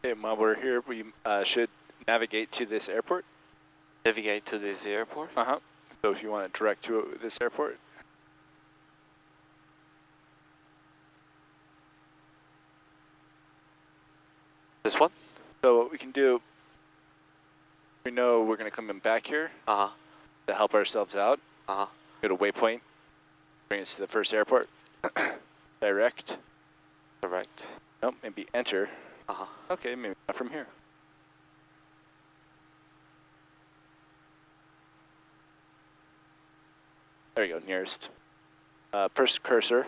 Okay, while we're here, we should navigate to this airport. Navigate to this airport? Uh-huh. So if you want to direct to this airport. This one? So what we can do, we know we're going to come in back here to help ourselves out. Go to waypoint, bring us to the first airport. Direct. Nope, maybe enter. Okay, maybe not from here. There you go, nearest. First cursor.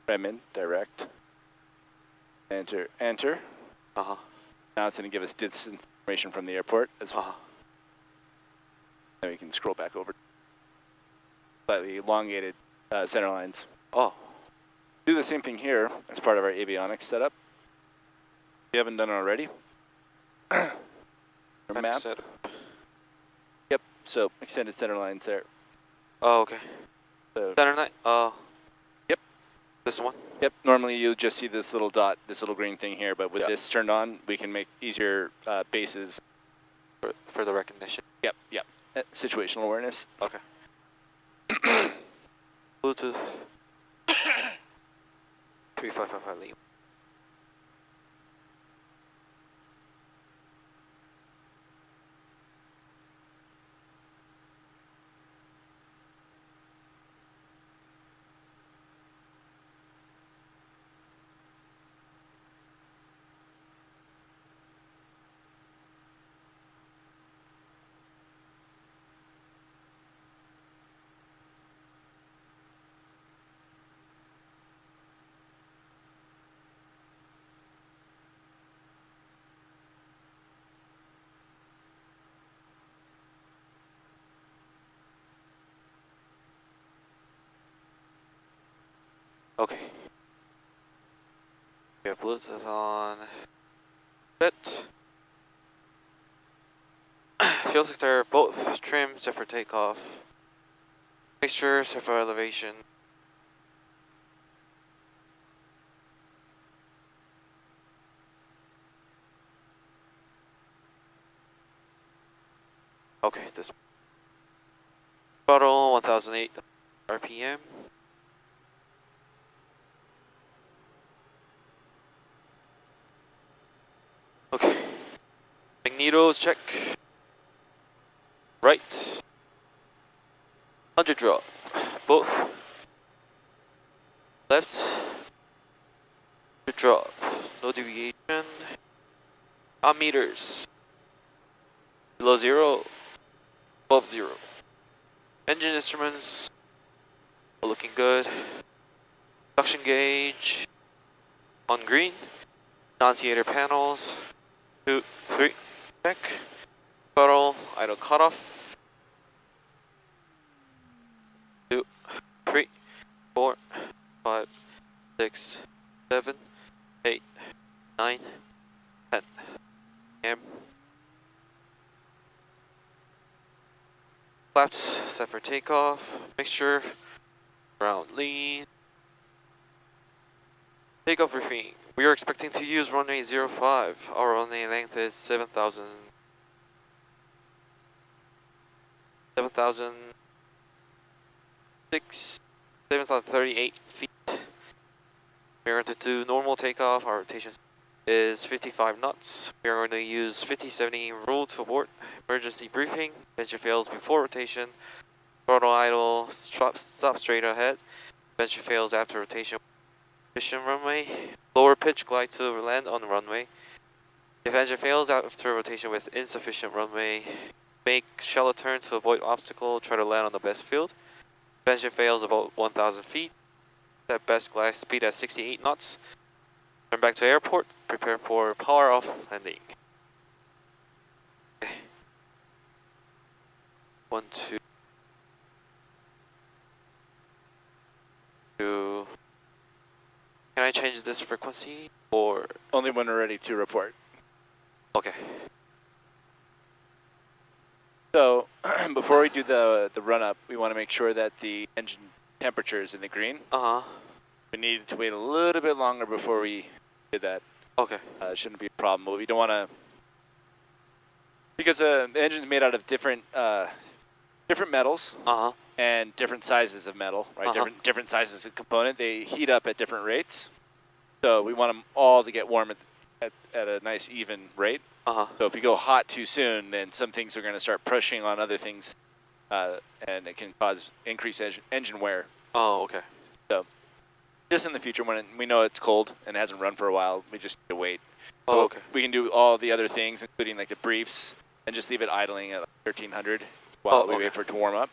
Remnant, direct. Enter, enter. Now it's going to give us distance information from the airport as well. Then we can scroll back over. Slightly elongated center lines. Do the same thing here as part of our avionics setup. If you haven't done it already. Map. Setup. Yep, so extended center lines there. Oh, okay. So, center line? Yep. This one? Yep, normally you'll just see this little dot, this little green thing here, but with this turned on, we can make easier bases. For the recognition? Yep. Situational awareness. Okay. Bluetooth. 3555 Lima. Okay. We have Bluetooth on. Set. Feels like they're both trimmed set for takeoff. Mixture set for elevation. Okay, this throttle 1008 RPM. Okay. Magnetos check. Right. 100 drop. Both. Left. 100 drop. No deviation. On meters. Below 0. Above 0. Engine instruments. All looking good. Suction gauge. On green. Annunciator panels. 2, 3. Check. Throttle. Idle cutoff. 2, 3, 4, 5, 6, 7, 8, 9, 10. Flaps set for takeoff. Mixture. Ground lean. Takeoff briefing. We are expecting to use runway 05. Our runway length is 7,038 feet. We are going to do normal takeoff. Our rotation is 55 knots. We are going to use 5070 rule to abort. Emergency briefing. Engine fails before rotation. Throttle idle. Stop straight ahead. Engine fails after rotation. Mission runway. Lower pitch glide to land on the runway. If engine fails after rotation with insufficient runway, make shallow turn to avoid obstacle. Try to land on the best field. If engine fails about 1,000 feet, set best glide speed at 68 knots. Turn back to airport. Prepare for power off landing. Okay. 1, 2. Can I change this frequency or only when we're ready to report? Okay. So before we do the run up, we want to make sure that the engine temperature is in the green. We needed to wait a little bit longer before we did that. Okay. It shouldn't be a problem, but we don't want to, because the engine is made out of different metals and different sizes of metal, right? Different sizes of component. They heat up at different rates, so we want them all to get warm at a nice even rate. So if you go hot too soon, then some things are going to start pushing on other things, and it can cause increased engine wear. Oh, okay. So just in the future, when we know it's cold and it hasn't run for a while, we just need to wait. Oh, so okay. We can do all the other things, including like the briefs, and just leave it idling at 1300 while we wait for it to warm up.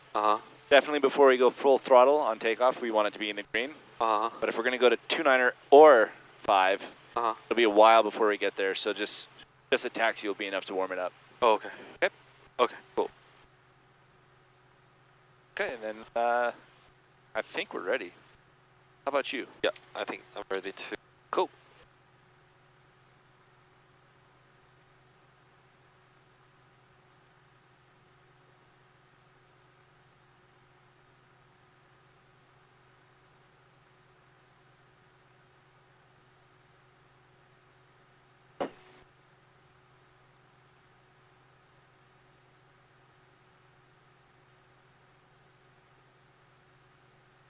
Definitely before we go full throttle on takeoff, we want it to be in the green. But if we're going to go to 2.9er or 5, it'll be a while before we get there, so just a taxi will be enough to warm it up. Oh, okay. Okay. Okay, cool. Okay, and then I think we're ready. How about you? Yeah, I think I'm ready too. Cool.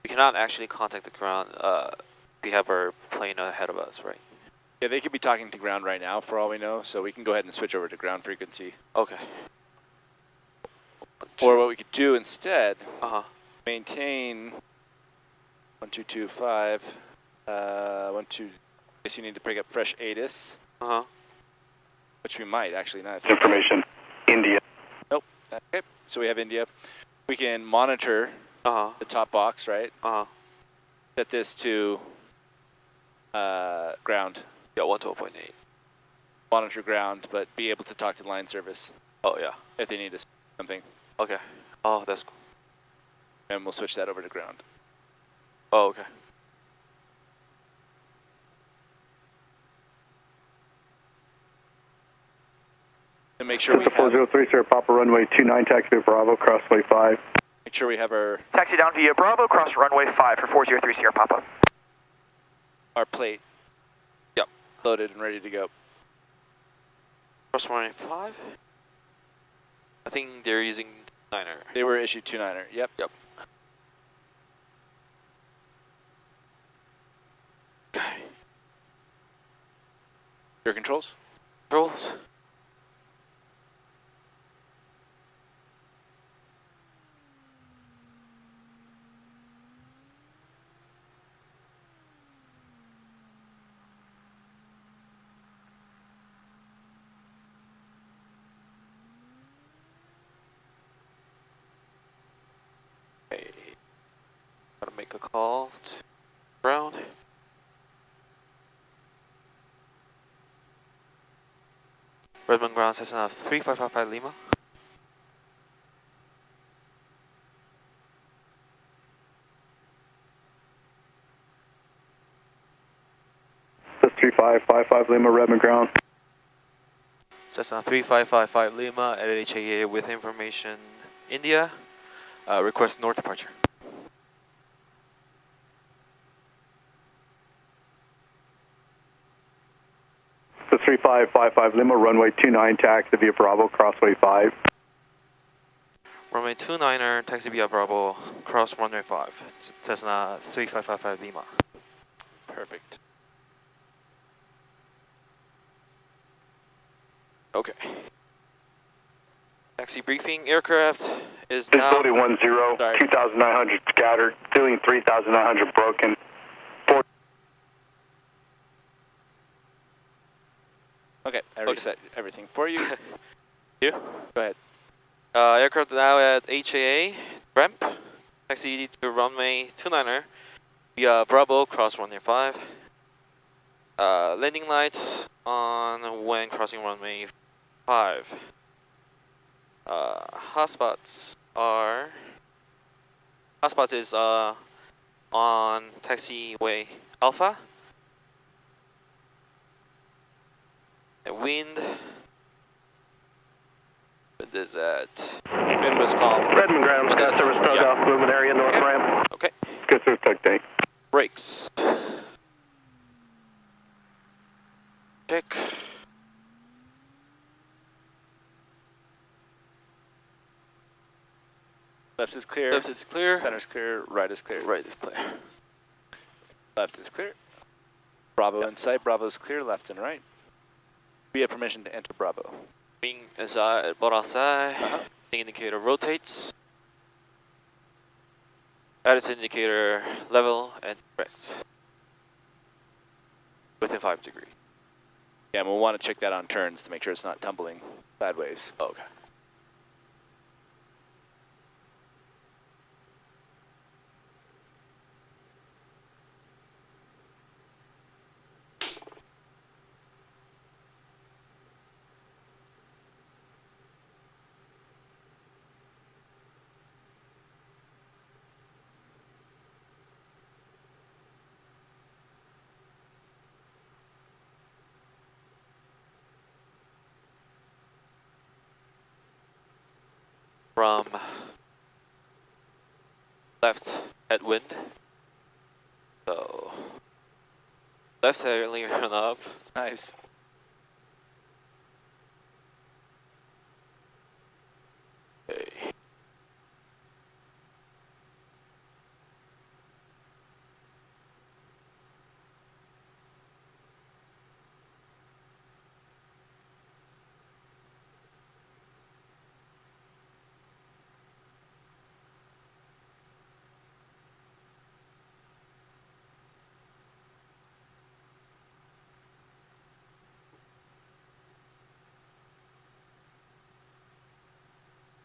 We cannot actually contact the ground. We have our plane ahead of us, right? Yeah, they could be talking to ground right now for all we know, so we can go ahead and switch over to ground frequency. Okay. Or what we could do instead, maintain 1225, 12, I guess you need to pick up fresh ATIS. Which we might actually not. Information, India. Nope. Okay, so we have India. We can monitor the top box, right? Set this to ground. Yeah, 112.8. Monitor ground, but be able to talk to line service. Oh, yeah. If they need something. Okay. Oh, that's cool. And we'll switch that over to ground. Oh, okay. And make sure we have 403, sir, Papa runway 29, taxi Bravo, crossway 5. Make sure we have our taxi down via Bravo, cross runway 5 for 403 Sierra Papa. Our plate. Yep. Loaded and ready to go. Cross runway 5? I think they're using 9er. They were issued 2.9er. Yep. Yep. Okay. Your controls? Controls? Okay. Gotta make a call to ground. Redmond ground Cessna 3555 Lima. That's 3555 Lima, Redmond ground. Cessna 3555 Lima at HAA with information India. Request north departure. That's 3555 Lima, runway 29, taxi via Bravo, crossway 5. Runway 29er, taxi via Bravo, cross runway 5. Cessna 3555 Lima. Perfect. Okay. Taxi briefing, aircraft is now... Visibility 10, 2,900 scattered, ceiling 3,900 broken. Okay, I reset everything for you. You? Go ahead. Aircraft now at HAA, ramp. Taxi to runway 29er via Bravo, cross runway 5. Landing lights on when crossing runway 5. Hotspots is on taxiway Alpha. And wind is at Wind was calm. Redmond ground, Wind is calm, service tug off, movement area, north ramp. Okay. Good, sir, tug tank. Brakes. Okay, Left is clear. Left is clear. Center's clear. Right is clear. Right is clear. Left is clear. Bravo in sight. Bravo is clear. Left and right. We have permission to enter Bravo. Wing inside, ball outside. Uh-huh. Indicator rotates. Attitude indicator level and correct. Within 5 degrees. Yeah, and we'll want to check that on turns to make sure it's not tumbling sideways. Okay. From left headwind. So left headwind run up. Nice. Okay.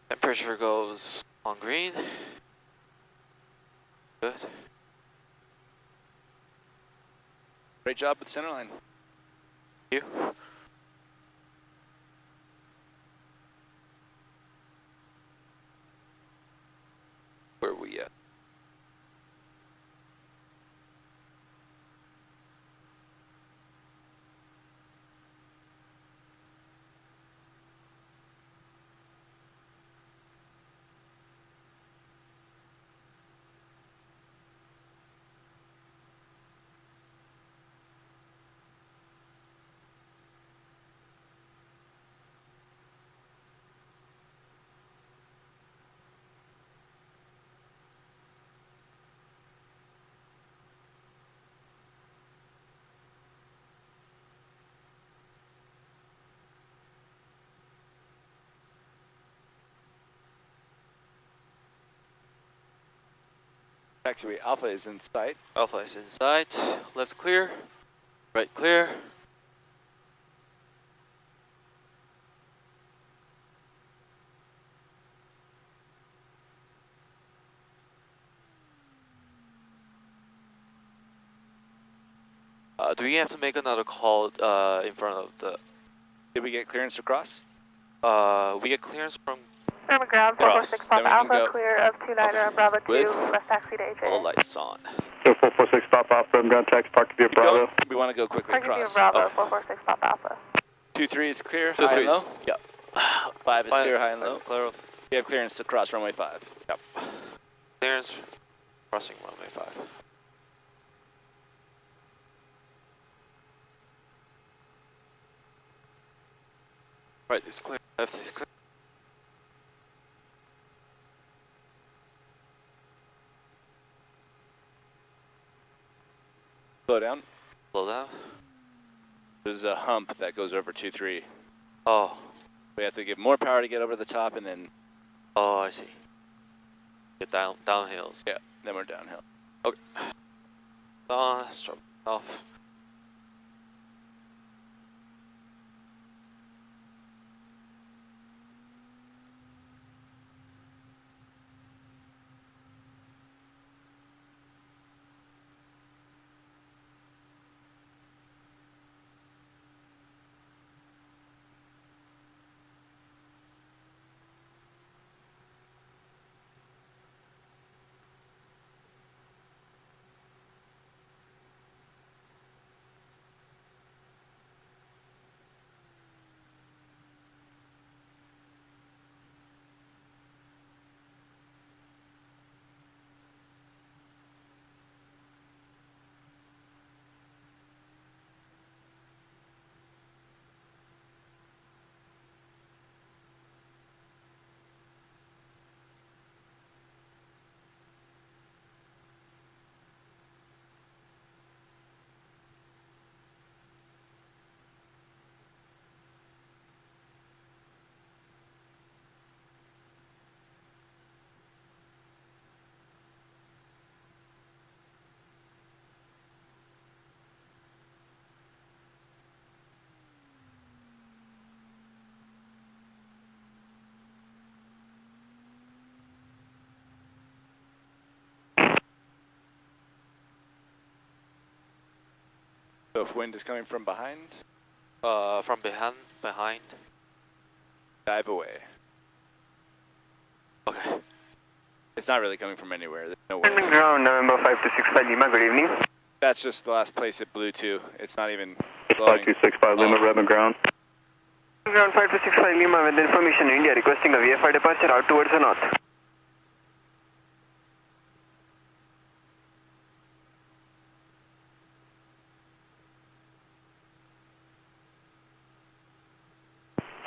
Temperature goes on green. Good. Great job with centerline. You. Where are we at? Taxiway Alpha is in sight. Alpha is in sight. Left clear. Right clear. Do we have to make another call in front of the... Did we get clearance to cross? we get clearance from... Firm ground, Cross. 446 Then Papa we can Alpha, go. clear of 29 on Bravo 2, With left taxi to AJ. all the lights on. So 446 Papa Alpha, from ground taxi, park via Keep Bravo. going. We want to go quickly Parking via across. Bravo, Okay. 446 Papa Alpha. 2-3 is clear. 2-3. High and low. Yep. 5 is clear. High and low. Clear. We have clearance to cross runway 5. Yep. Clearance crossing runway 5. Right is clear. Left is clear. Slow down. Slow down. There's a hump that goes over 2-3. Oh. We have to give more power to get over the top, and then Oh, I see. Get downhills. yeah, then we're downhill. Okay. Stop off. So if wind is coming from behind, from behind. dive away. Okay. It's not really coming from anywhere. There's no wind. Ground November 5265 Lima, good evening. That's just the last place it blew to. It's not even blowing. 5265 Lima, Redmond ground. Ground 5265 Lima with information India requesting a VFR departure out towards the north.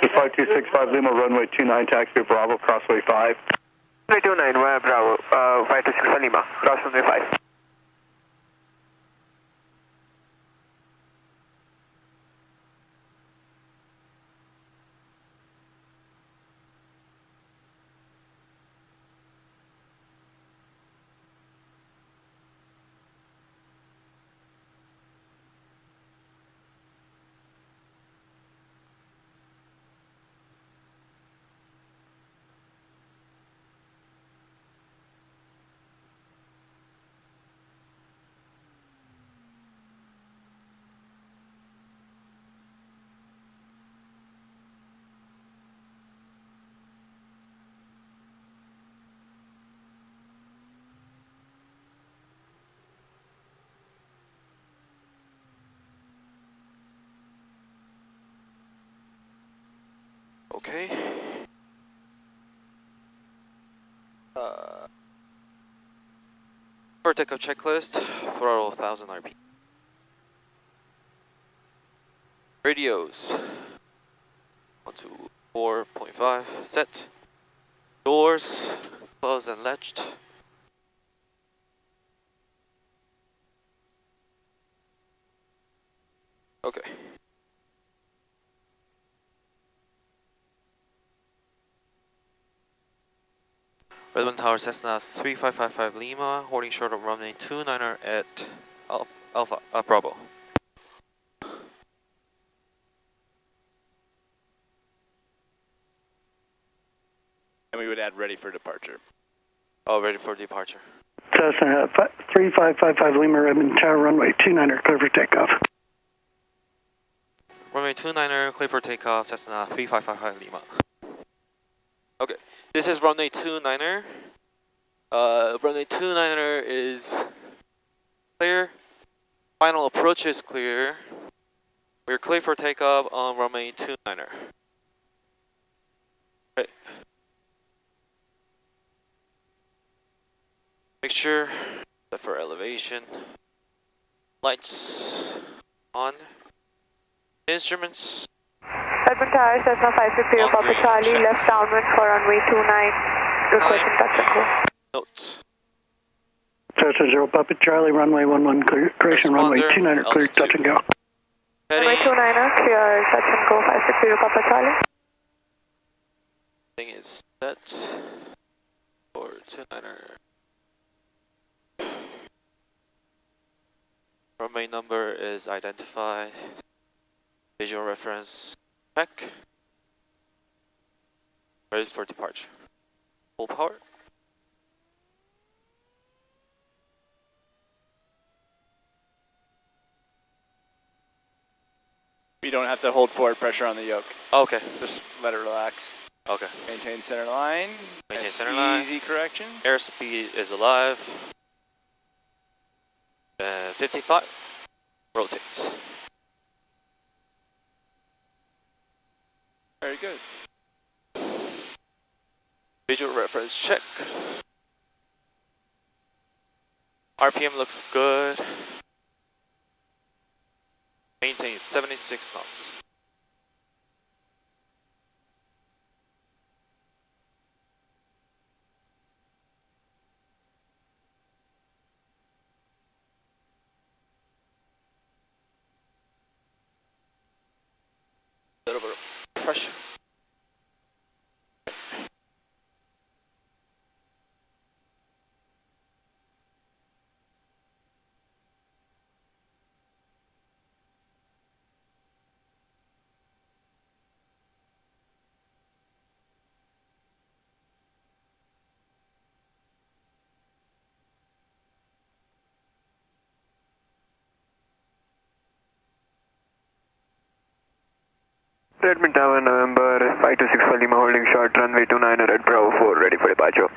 This is 5265 Lima, runway 29, taxi Bravo, crossway 5. Runway 29 via Bravo, 5265 Lima, cross runway 5. Okay. For takeoff checklist, throttle 1000 RP. Radios 124.5 set. Doors closed and latched. Okay. Redmond Tower Cessna 3555 Lima, holding short of runway 29er at Alpha Bravo. And we would add ready for departure. Oh, ready for departure. Cessna 3555 Lima, Redmond Tower, runway 29er, clear for takeoff. Runway 29er, clear for takeoff, Cessna 3555 Lima. Okay, this is runway 29er. Runway 29er is clear. Final approach is clear. We're clear for takeoff on runway 29er. Okay. Make sure that for elevation, lights on, instruments. Redmond Tower, Cessna 560 Papa Charlie, check. left downwind for runway 29, requesting touch and go. Note. Cessna 0 Papa Charlie, runway 11, clear, correction, runway Transponder, 29er, clear, altitude. touch and go. Runway 29er, clear, touch and go, 560 Papa Charlie. Thing is set for 29er. Runway number is identified. Visual reference check. Ready for departure. Full power. We don't have to hold forward pressure on the yoke. Okay. Just let it relax. Okay. Maintain center line. Maintain That's center line. Easy correction. Airspeed is alive. 55. Rotate. Very good. Visual reference check. RPM looks good. Maintain 76 knots. Little bit of pressure. Redmond Tower, November 5265 Lima, holding short, runway 29 at Bravo 4, ready for departure.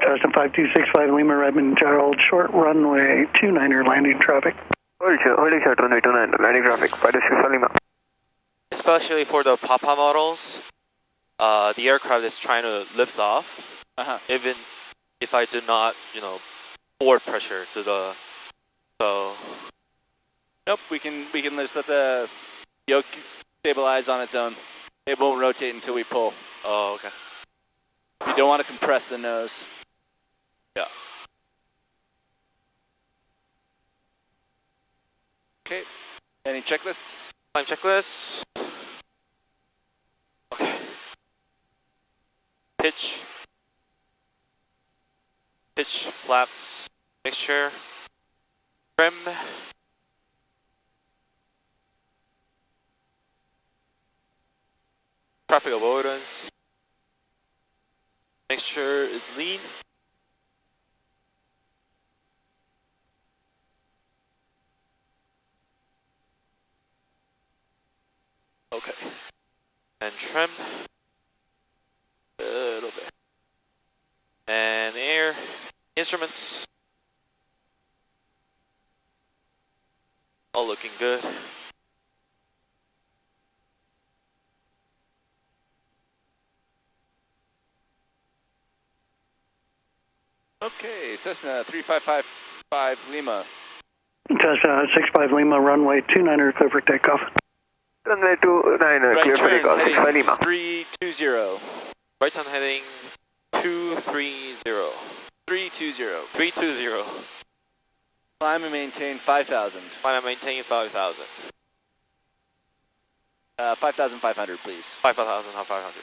Cessna 5265 Lima, Redmond Tower, hold short, runway 29er, landing traffic. Holding short, runway 29, landing traffic, 5265 Lima. Especially for the Papa models, the aircraft is trying to lift off, even if I do not, forward pressure to the, so. Nope, we can just let the yoke stabilize on its own. It won't rotate until we pull. Oh, okay. You don't want to compress the nose. Yeah. Okay. Any checklists? Climb checklist. Okay. Pitch, flaps, mixture, trim. Traffic avoidance. Mixture is lean. Okay. And trim. A little bit. And air. Instruments. All looking good. Okay, Cessna 3555 Lima. Cessna 65 Lima, runway 29er, clear for takeoff. Runway 29, Right clear for turn, takeoff, heading 65 Lima. 320. Right turn heading 230. 320. 320. Climb and maintain 5,000. Climb and maintain 5,000. 5,500, please. 5,000, not 500.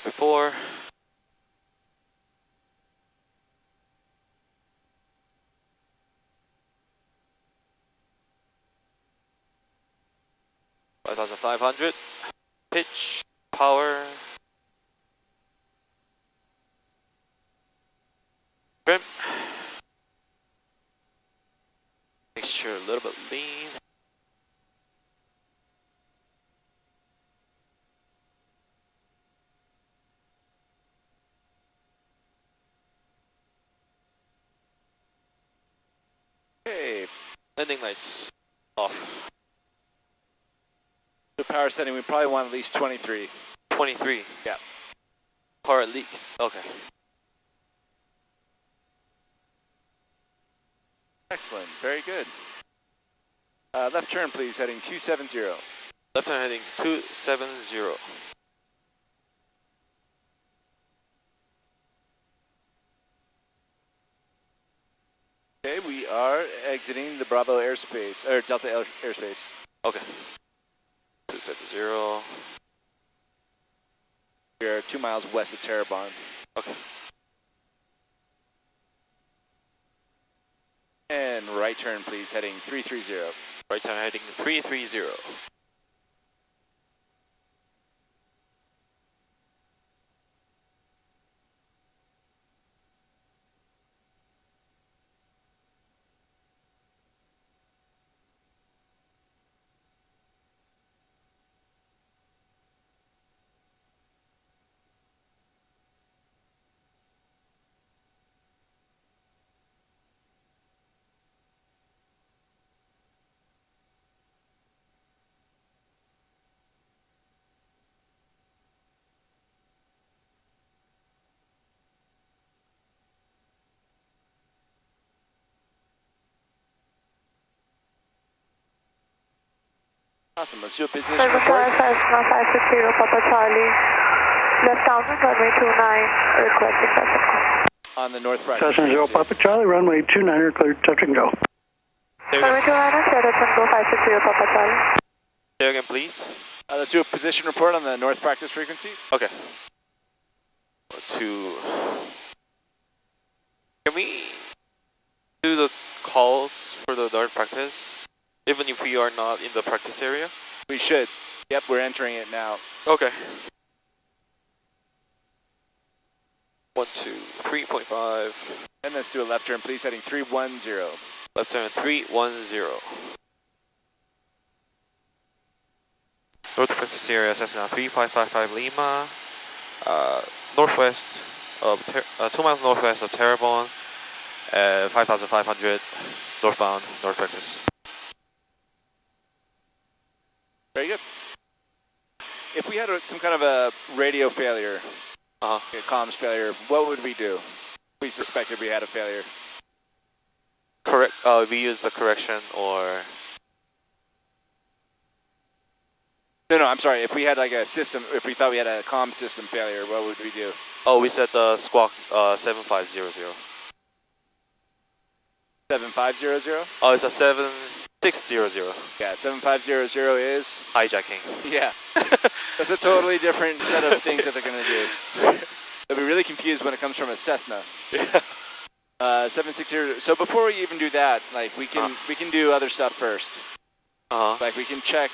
Before. $5,500. Pitch, power. Trim. Mixture a little bit lean. Okay. Landing lights off. The power setting, we probably want at least 23. 23. Yeah. Power at least. Okay. Excellent. Very good. Left turn, please, heading 270. Left turn heading 270. Okay, we are exiting the Bravo airspace, or Delta airspace. Okay. 270. We are 2 miles west of Terrebonne. Okay. And right turn, please, heading 330. Right turn heading 330. Awesome. Let's do a position Cessna report. 560 Papa Charlie. Left downwind, runway 29, requesting touch and go. On the north right. Cessna 0 Papa Charlie, runway 29er, clear touch and go. Runway 29, Sierra Tango 560 Papa Charlie. Say again, please. Let's do a position report on the north practice frequency. Okay. Can we do the calls for the north practice, even if we are not in the practice area? We should. Yep, we're entering it now. Okay. 123.5. And let's do a left turn, please, heading 310. Left turn 310. North practice area, Cessna 3555 Lima. Northwest of 2 miles northwest of Terrebonne. 5,500 northbound, north practice. Very good. If we had some kind of a radio failure, a comms failure, what would we do? We suspected we had a failure. Correct. We use the correction or. No, I'm sorry. If we had like a system, if we thought we had a comm system failure, what would we do? Oh, we set the squawk 7500. 7500? Oh, it's a 7600. Yeah, 7500 is? Hijacking. Yeah. That's a totally different set of things that they're going to do. They'll be really confused when it comes from a Cessna. Yeah. 760. So before we even do that, like we can do other stuff first. Like we can check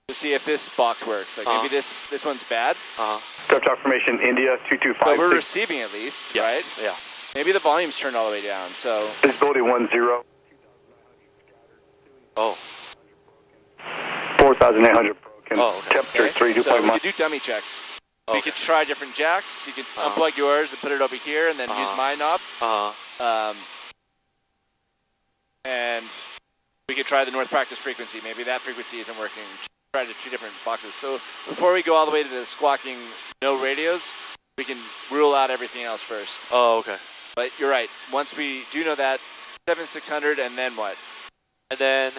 to see if this box works. Like maybe this one's bad. Start talk formation India 225. But we're receiving at least, right? Yeah. Maybe the volume's turned all the way down. So Visibility 10. Oh. 4,800 broken. Oh, okay. Temperature 3, so we could do dummy checks. We could try different jacks. You could unplug yours and put it over here, and then use my knob. And we could try the north practice frequency. Maybe that frequency isn't working. Try the 2 different boxes. So before we go all the way to the squawking no radios, we can rule out everything else first. Oh, okay. But you're right. Once we do know that, 7600, and then what? And then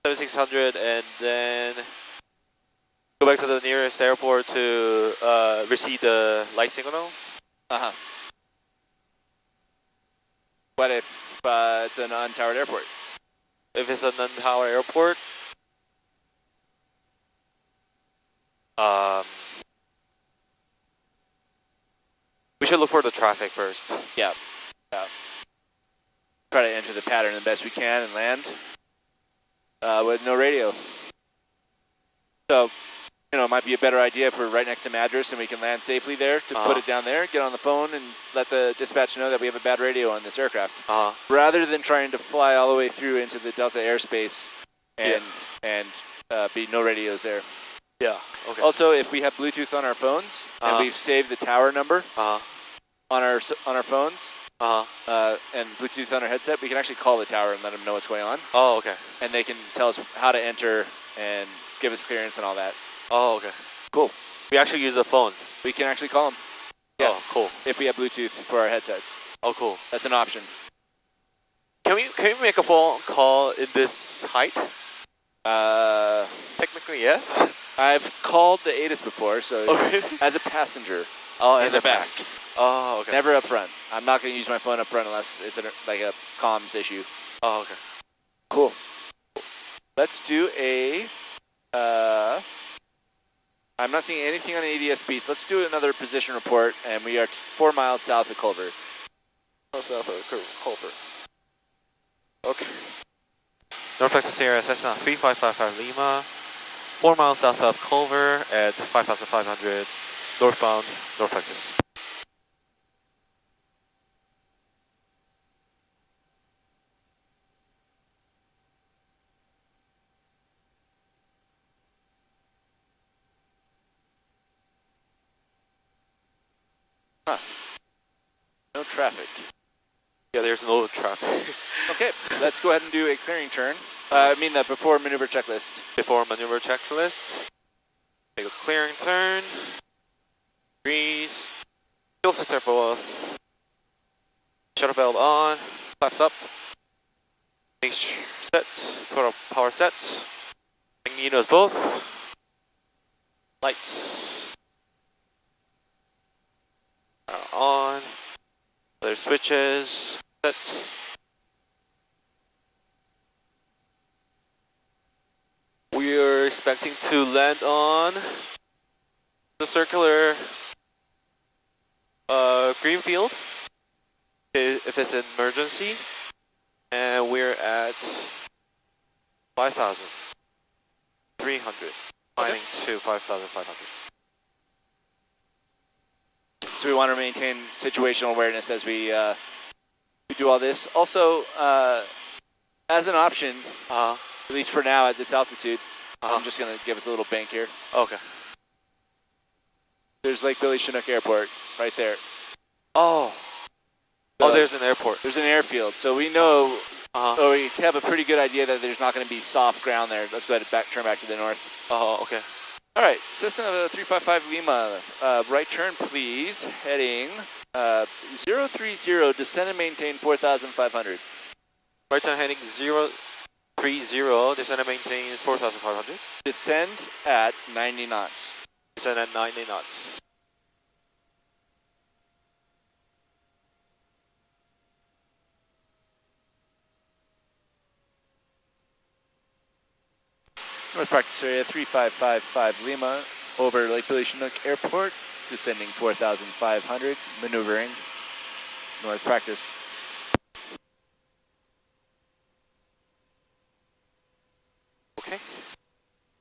7600, and then go back to the nearest airport to receive the light signals. What if it's an untowered airport? If it's an untowered airport, we should look for the traffic first. Yeah. Try to enter the pattern the best we can and land with no radio. So, it might be a better idea if we're right next to Madras and we can land safely there to put it down there, get on the phone and let the dispatch know that we have a bad radio on this aircraft. Rather than trying to fly all the way through into the Delta airspace and be no radios there. Yeah, okay. Also, if we have Bluetooth on our phones and we've saved the tower number on our phones and Bluetooth on our headset, we can actually call the tower and let them know what's going on. Oh, okay. And they can tell us how to enter and give us clearance and all that. Oh, okay. Cool. We actually use a phone. We can actually call them. Yeah. Oh, cool. If we have Bluetooth for our headsets. Oh, cool. That's an option. Can we make a phone call in this height? Technically, yes. I've called the ATIS before, so really? As a passenger. Oh, as a back. Oh, okay. Never up front. I'm not going to use my phone up front unless it's like a comms issue. Oh, okay. Cool. Let's do a... I'm not seeing anything on the ADS-B, so let's do another position report, and we are 4 miles south of Culver. South of Culver. Okay. North practice area, Cessna 3555 Lima. 4 miles south of Culver at 5,500 northbound, north practice. No traffic. Yeah, there's no traffic. Okay, let's go ahead and do a clearing turn. I mean the before maneuver checklist. Before maneuver checklist. Make a clearing turn. Breeze. Fuel center off. Shuttle valve on. Flaps up. Set. Total power set. Magnetos both. Lights are on. Other switches set. expecting to land on the circular green field if it's an emergency, and we're at 5,300, climbing to 5,500. So we want to maintain situational awareness as we do all this. Also, as an option, at least for now at this altitude, I'm just going to give us a little bank here. Okay. There's Lake Billy Chinook Airport right there. Oh. So Oh, there's an airport. There's an airfield. So we know, or we have a pretty good idea that there's not going to be soft ground there. Let's go ahead and turn back to the north. Oh, okay. All right, system of 355 Lima, right turn please, heading 030, descend and maintain 4,500. Right turn heading 030, descend and maintain 4,500. Descend at 90 knots. Descend at 90 knots. North practice area 3555 Lima, over Lake Billy Chinook Airport, descending 4,500, maneuvering, north practice. Okay.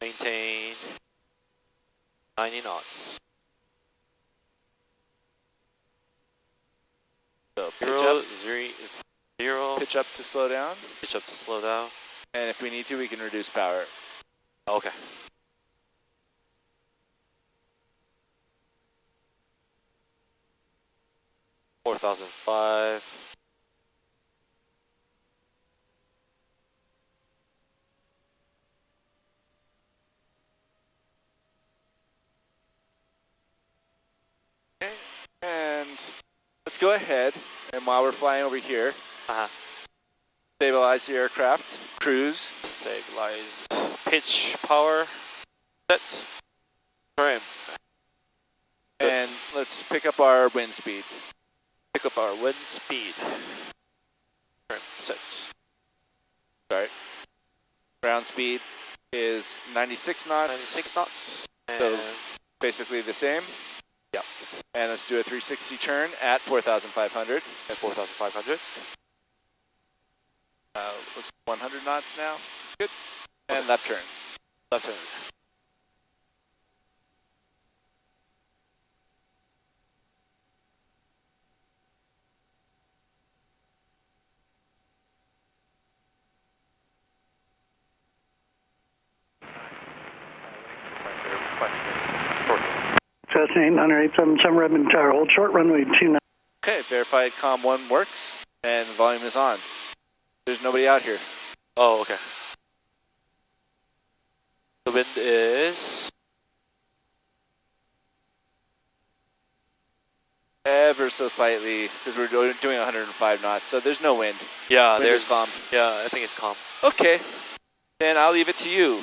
Maintain 90 knots. So pitch Zero, up, zero. pitch up to slow down, Pitch up to slow down. and if we need to, we can reduce power. Okay. $4,005. Okay, and let's go ahead, and while we're flying over here, stabilize the aircraft, cruise. Stabilize. Pitch power. Set. Trim. And let's pick up our wind speed. Pick up our wind speed. Trim. Set. Sorry. Ground speed is 96 knots. 96 knots. And So basically the same. Yep. And let's do a 360 turn at 4,500. At 4,500. Looks 100 knots now. Good. And left turn. Left turn. Cessna 800, 877 Redmond Tower, hold short, runway 29. Okay, verified COM 1 works, and the volume is on. There's nobody out here. Oh, okay. The wind is Ever so slightly, because we're doing 105 knots, so there's no wind. yeah. Wind is calm. Yeah. I think it's calm. Okay, then I'll leave it to you.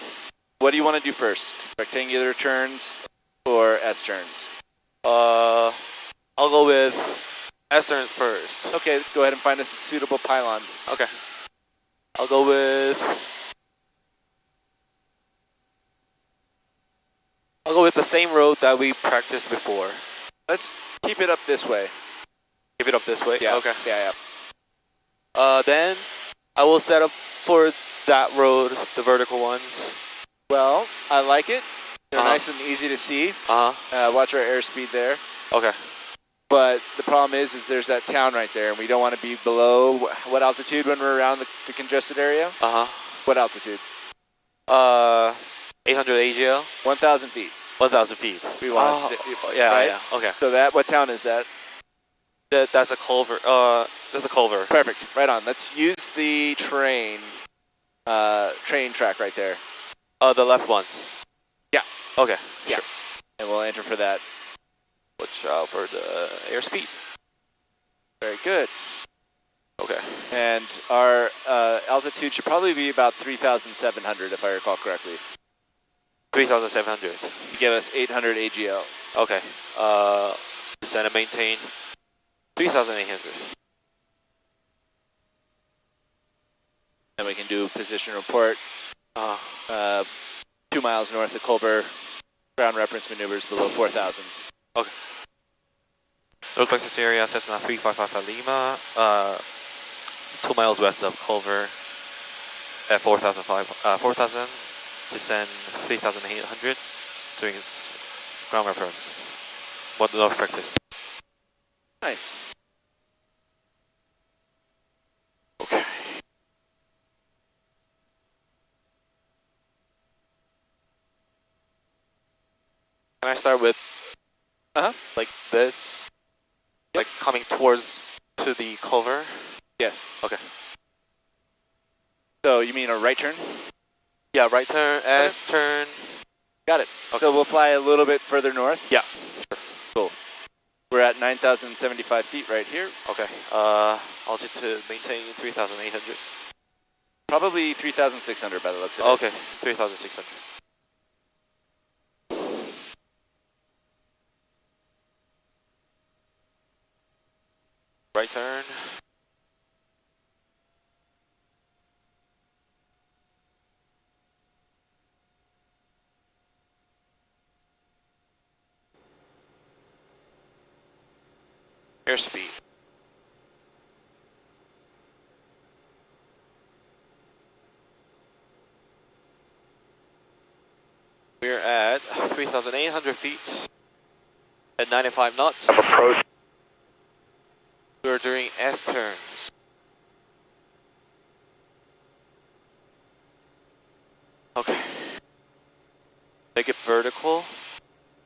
What do you want to do first? Rectangular turns or S turns? I'll go with S turns first. Okay, go ahead and find us a suitable pylon. Okay. I'll go with the same road that we practiced before. Let's keep it up this way. Keep it up this way? Yeah. Okay. Yeah, yeah. Then I will set up for that road, the vertical ones. Well, I like it. They're nice and easy to see. Watch our airspeed there. Okay. But the problem is there's that town right there, and we don't want to be below what altitude when we're around the congested area? What altitude? 800 AGL. 1,000 feet. 1,000 feet. We want to yeah, right? yeah. Okay. So what town is that? That's a culvert. That's a culvert. Perfect. Right on. Let's use the train track right there. The left one. Yeah. Okay. Yeah. Sure. And we'll enter for that. Watch out for the airspeed. Very good. Okay. And our altitude should probably be about 3,700 if I recall correctly. 3,700. To give us 800 AGL. Okay. Descend and maintain 3,800. And we can do position report. 2 miles north of Culver. Ground reference maneuvers below 4,000. Okay. Northwest Sierra, Cessna 3555 Lima, 2 miles west of Culver at 4,000, descend 3,800, doing its ground reference. What north practice. Nice. Okay. Can I start with like this? Like coming towards to the Culver? Yes. Okay. So you mean a right turn? Yeah, right turn, S turn. Got it. Okay. So we'll fly a little bit further north. Yeah. Cool. We're at 9,075 feet right here. Okay. Altitude maintain 3,800. Probably 3,600 by the looks of it. Okay, 3,600. Right turn. Airspeed. We're at 3,800 feet at 95 knots. Approach. We're doing S turns. Okay. Make it vertical.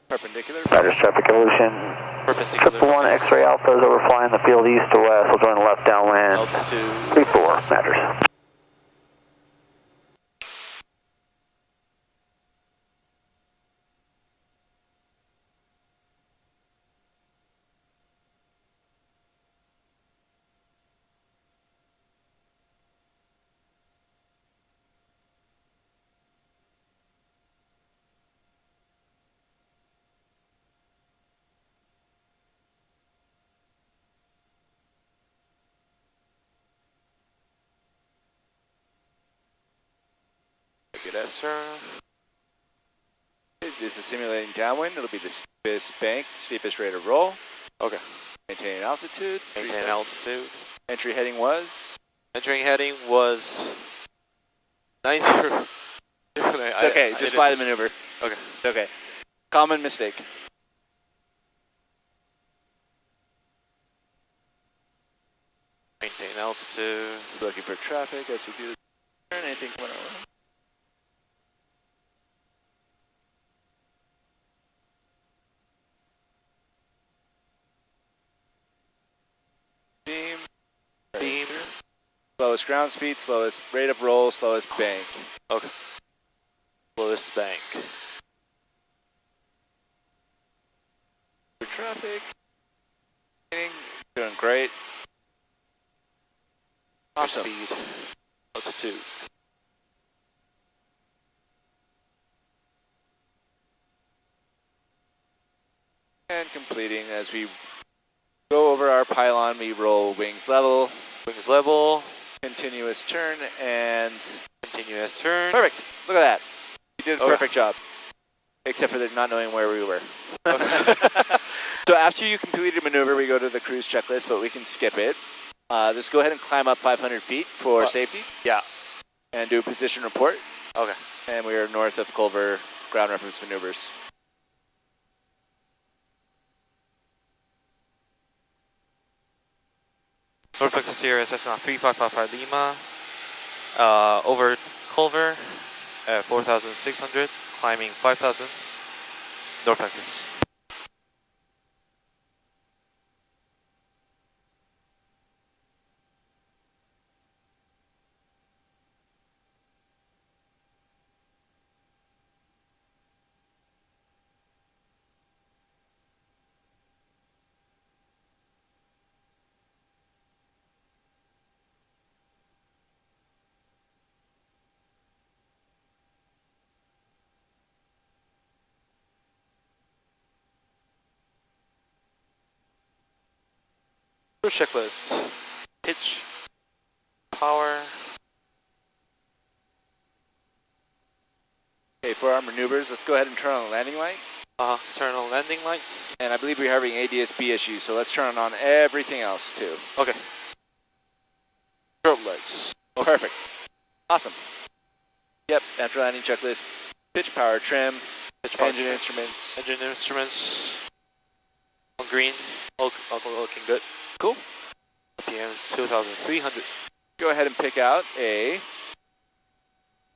Perpendicular. Matters traffic evolution. Perpendicular. 1 X-ray Alpha is overflying the field east to west. We'll join left downwind. Altitude. 34 matters. Make it S turn. This is simulating downwind. It'll be the steepest bank, steepest rate of roll. Okay. Maintaining altitude. Maintain altitude. Entry heading was? Entering heading was 90. Okay, just fly the maneuver. Okay. Okay. Common mistake. Maintain altitude. Looking for traffic as we do the turn. Anything coming over? Beam. Beam. Slowest ground speed, slowest rate of roll, slowest bank. Okay. Lowest bank. For traffic. Doing great. Awesome. Speed. Altitude. And completing as we go over our pylon, we roll wings level. Wings level. Continuous turn and Continuous turn. perfect. Look at that. You did a Okay. perfect job. Except for the not knowing where we were. Okay. So after you complete a maneuver, we go to the cruise checklist, but we can skip it. Just go ahead and climb up 500 feet for safety. Yeah. And do a position report. Okay. And we are north of Culver ground reference maneuvers. Northwest Sierra Cessna 3555 Lima. Over Culver at 4,600. Climbing 5,000. North practice. Cruise checklist. Pitch. Power. Okay, for our our maneuvers. Let's go ahead and turn on the landing light. Turn on landing lights. And I believe we're having ADS-B issues, so let's turn on everything else too. Okay. Strobe lights. Perfect. Awesome. Yep, after landing checklist, pitch power trim, engine instruments. Engine instruments. On green, all looking good. Cool. RPM is 2,300. Go ahead and pick out a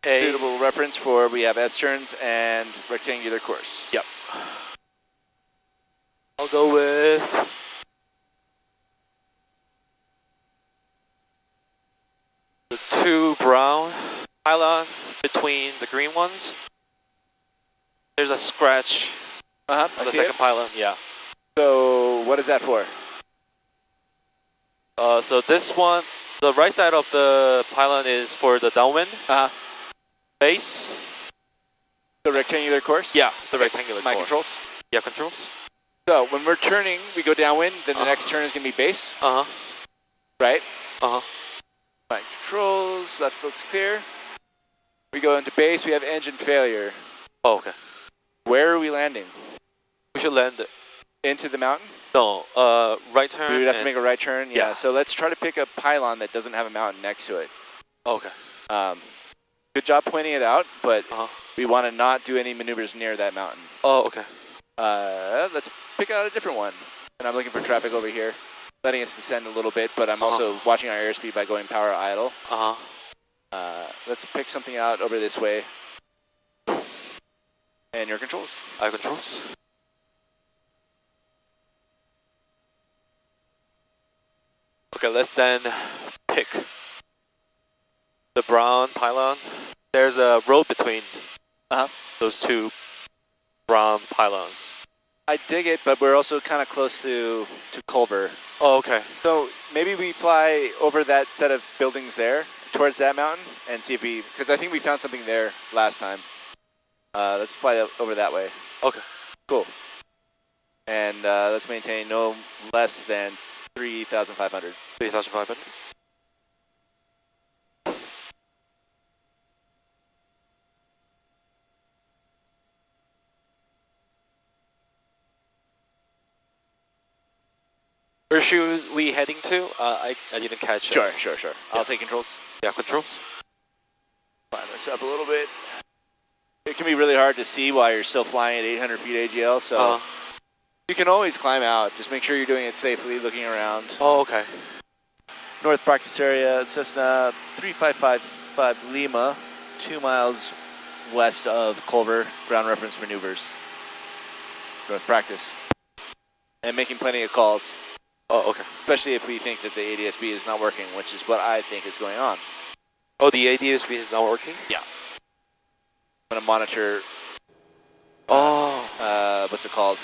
suitable reference for, we have S-turns and rectangular course. Yep. I'll go with the 2 brown pylon between the green ones. There's a scratch on the second pylon, yeah. So what is that for? So this one, the right side of the pylon is for the downwind. Base. The rectangular course? Yeah, the rectangular My course. controls? Yeah, controls. So when we're turning, we go downwind, then the next turn is going to be base. Right? My controls, left looks clear. We go into base, we have engine failure. Oh, okay. Where are we landing? We should land into the mountain? No, right turn. We would have to make a right turn? Yeah, so let's try to pick a pylon that doesn't have a mountain next to it. Okay. Good job pointing it out, but we want to not do any maneuvers near that mountain. Oh, okay. Let's pick out a different one. And I'm looking for traffic over here, letting us descend a little bit, but I'm also watching our airspeed by going power idle. Let's pick something out over this way. And your controls. I controls. Okay, let's then pick the brown pylon. There's a road between those 2 brown pylons. I dig it, but we're also kind of close to Culver. Oh, okay. So maybe we fly over that set of buildings there, towards that mountain, and see if we, because I think we found something there last time. Let's fly over that way. Okay. Cool. And let's maintain no less than 3,500. 3,500. Where should we heading to? I didn't catch it. Sure. I'll take controls. Yeah, controls. Climb this up a little bit. It can be really hard to see while you're still flying at 800 feet AGL, so you can always climb out. Just make sure you're doing it safely, looking around. Oh, okay. North practice area, Cessna 3555 Lima, 2 miles west of Culver, ground reference maneuvers. North practice. And making plenty of calls. Oh, okay. Especially if we think that the ADS-B is not working, which is what I think is going on. Oh, the ADS-B is not working? Yeah. I'm going to monitor, what's it called?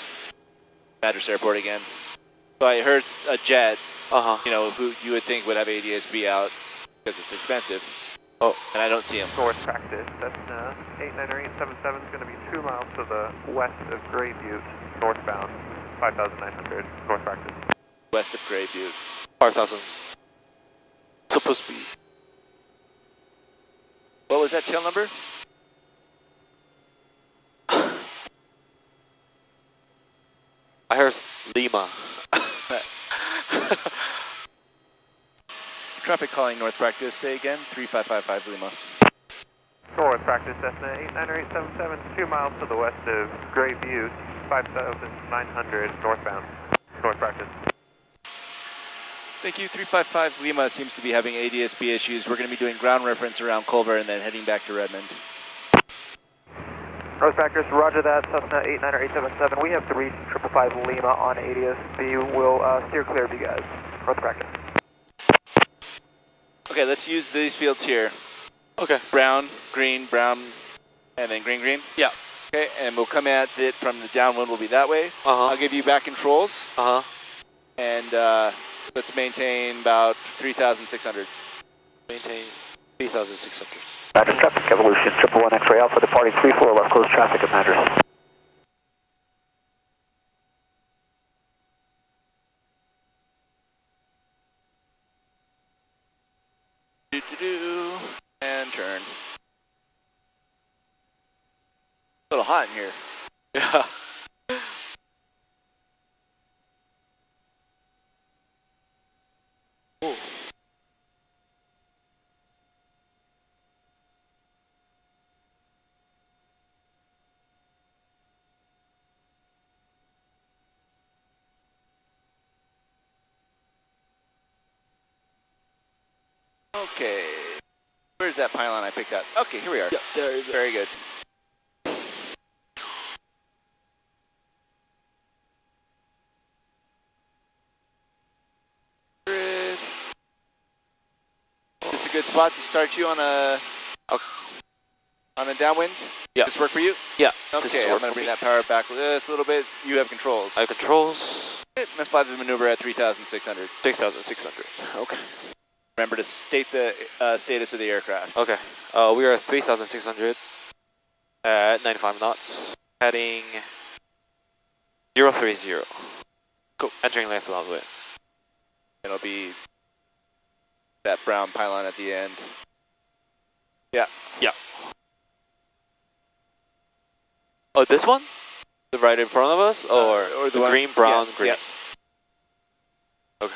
Madras Airport again. So I heard a jet, you know, who you would think would have ADS-B out because it's expensive. Oh, and I don't see him. North practice, that's 89877 is going to be 2 miles to the west of Gray Butte, northbound, 5,900, north practice. West of Gray Butte. 5,000. Supposed to be. What was that tail number? I heard Lima. Traffic calling north practice, say again, 3555 Lima. North practice, Cessna 89877, 2 miles to the west of Gray Butte, 5,900, northbound, north practice. Thank you, 355 Lima seems to be having ADS-B issues. We're going to be doing ground reference around Culver and then heading back to Redmond. North practice, roger that, Cessna 89877. We have to reach 555 Lima on ADS-B. We'll steer clear of you guys. North practice. Okay, let's use these fields here. Okay. Brown, green, brown, and then green, green? Yeah. Okay, and we'll come at it from the downwind, will be that way. Uh-huh. I'll give you back controls. Uh-huh. And let's maintain about 3,600. Maintain 3,600. Madras traffic, evolution, 111 X-ray Alpha, departing 34, left close traffic at Madras. And turn. A little hot in here. Yeah. Ooh. Okay. Where's that pylon I picked up? Okay, here we are. Yeah, there is it. Very good. Is this a good spot to start you on a downwind? Yeah. Does this work for you? Yeah. Okay, I'm going to bring that power back just a little bit. You have controls. I have controls. Let's apply the maneuver at 3,600. 6,600. Okay. Remember to state the status of the aircraft. Okay. We are at 3,600 at 95 knots, heading 030. Cool. Entering left runway. It'll be that brown pylon at the end. Yeah. Yeah. Oh, this one? The right in front of us, or the one, green, brown, yeah, green? Yeah. Okay.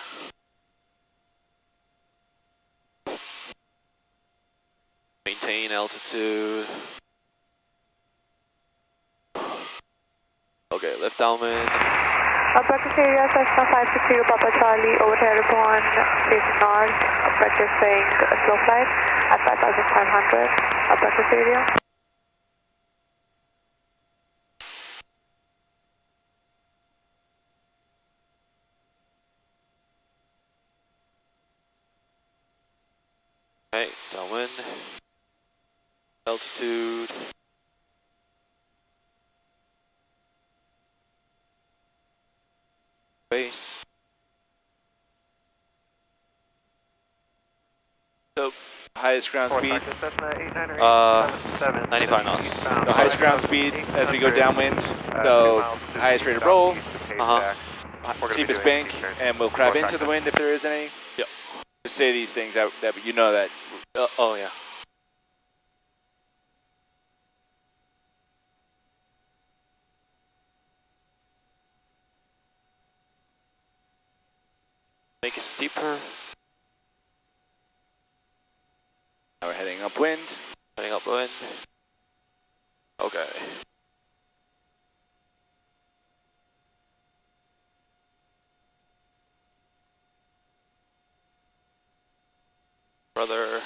Maintain altitude. Okay, left downwind. Breakfast area, Cessna 560 Papa Charlie, overhead upon facing north, practicing slow flight at 5,500, breakfast area. Okay, downwind. Altitude. Base. So, highest ground speed. Cessna 95 knots. The highest ground speed as we go downwind. So, highest rate of roll. Steepest bank, and we'll crab into the wind if there is any. Yep. Just say these things that you know that. Oh yeah. Make it steeper. Now we're heading upwind. Heading upwind. Okay. Brother.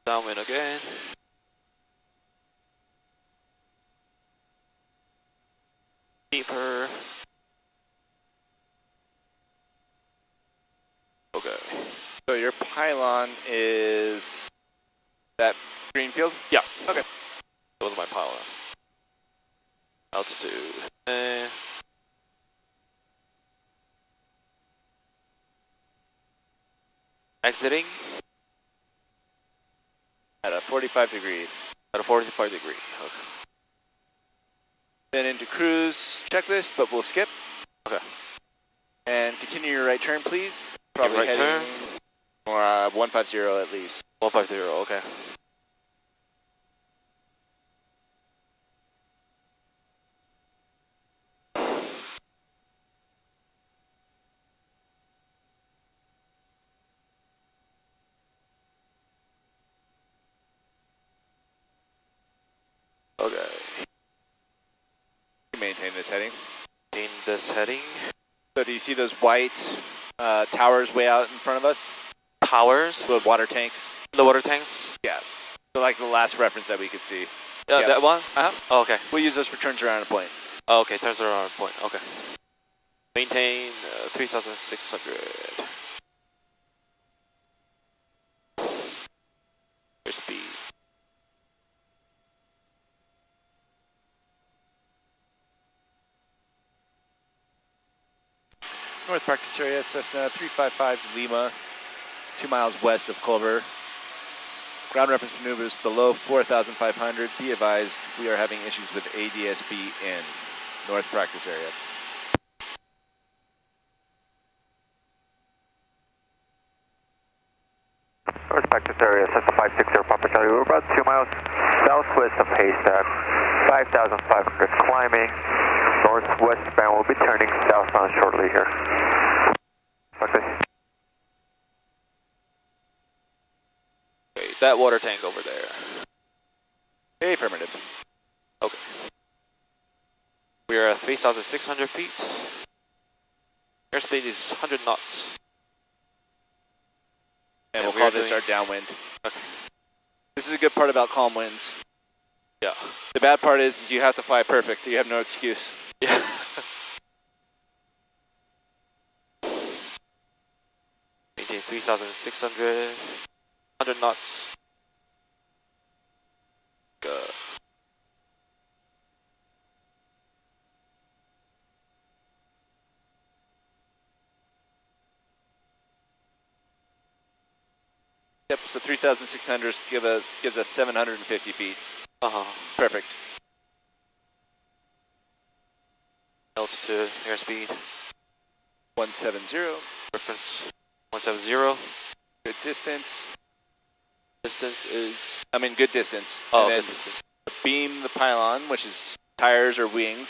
Downwind again. Deeper. Okay. So your pylon is that green field? Yeah. Okay. That was my pylon. Altitude. Exiting At a 45 degree. at a 45 degree. Okay. Then into cruise checklist, but we'll skip. Okay. And continue your right turn, please. Okay, right turn. Or 150 at least. 150, okay. Okay. Maintain this heading. In this heading. So do you see those white towers way out in front of us? Towers? The water tanks? The water tanks? Yeah. So like the last reference that we could see. Yeah. That one? Uh-huh. Oh, okay. We'll use those for turns around a point. Oh, okay, turns around point. Okay. Maintain 3,600. Your speed. North practice area, Cessna 355 Lima, 2 miles west of Culver. Ground reference maneuvers below 4,500. Be advised, we are having issues with ADSB in North practice area. North practice area, Cessna 560 Papa Charlie. We're about 2 miles southwest of Haystack, 5,500 climbing. Northwestbound, we'll be turning southbound shortly here. Okay. Okay, that water tank over there. Affirmative. Okay. We are at 3,600 feet. Airspeed is 100 knots. And we'll call this our downwind. Okay. This is a good part about calm winds. Yeah. The bad part is you have to fly perfect. You have no excuse. Yeah. Maintain 3,600, 100 knots. Go. Yep, so 3,600 gives us 750 feet. Perfect. Altitude, airspeed, 170. reference 170. Good distance. Distance is, Good distance. oh, and then good distance. beam the pylon, which is tires or wings.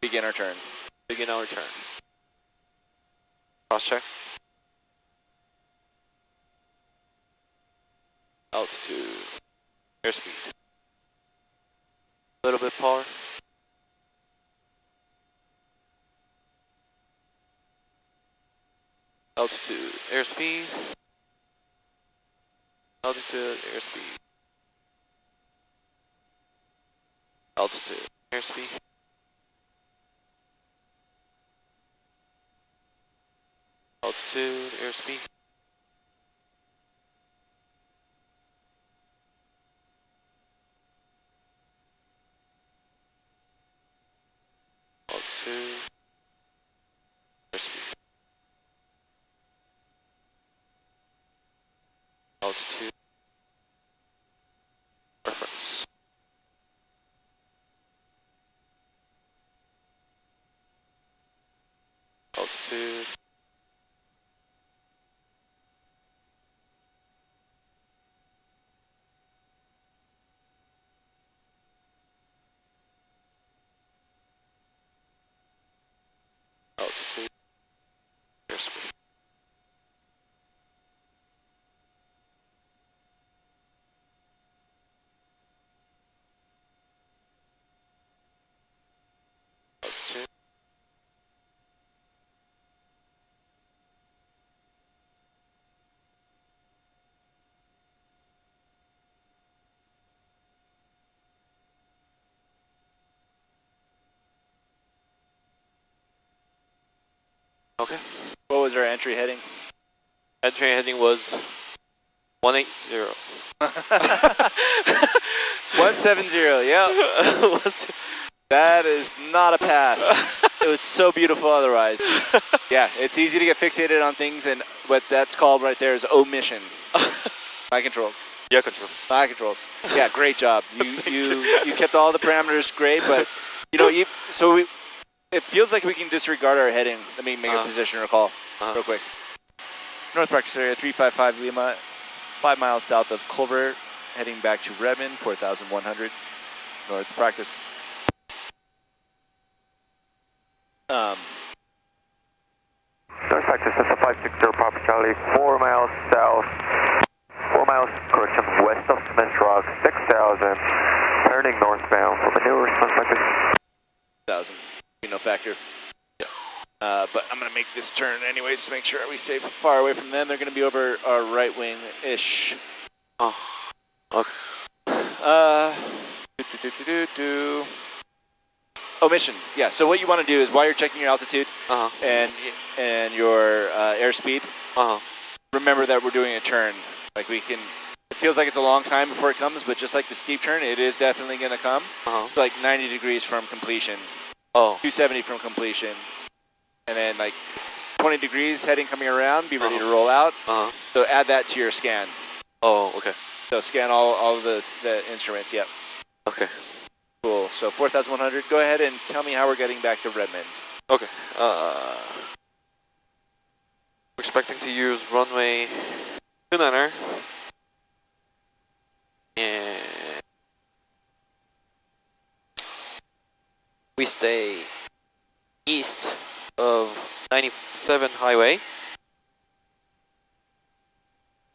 Begin our turn. Begin our turn. Cross check. Altitude, airspeed. A little bit power. Altitude, airspeed. Altitude, airspeed. Altitude, airspeed. Altitude, airspeed. Altitude, airspeed. Altitude, reference. Altitude. Altitude, airspeed. Altitude. Okay. What was our entry heading? Entry heading was 180. 170, yeah. That is not a pass. It was so beautiful otherwise. Yeah, it's easy to get fixated on things, and what that's called right there is omission. My controls. Yeah, controls. My controls. Yeah, great job. You kept all the parameters great, but it feels like we can disregard our heading. Let me make a position recall real quick. North practice area 355 Lima, 5 miles south of Culver, heading back to Redmond, 4,100 north practice. North practice, Cessna 560 Papa Charlie, 4 miles south, 4 miles, correction, west of Smith Rock, 6,000, turning northbound for maneuvers, North practice. 1,000, no factor. But I'm going to make this turn anyways to make sure we stay far away from them. They're going to be over our right wing-ish. Oh, okay. Omission. Yeah. So what you want to do is while you're checking your altitude and your airspeed, remember that we're doing a turn. Like it feels like it's a long time before it comes, but just like the steep turn, it is definitely going to come. It's like 90 degrees from completion. 270 from completion. And then 20 degrees, heading coming around, be ready to roll out. So add that to your scan. Oh, okay. So scan all the instruments, yep. Okay. Cool, so 4,100, go ahead and tell me how we're getting back to Redmond. Okay. We're expecting to use runway 29er. And we stay east of 97 highway,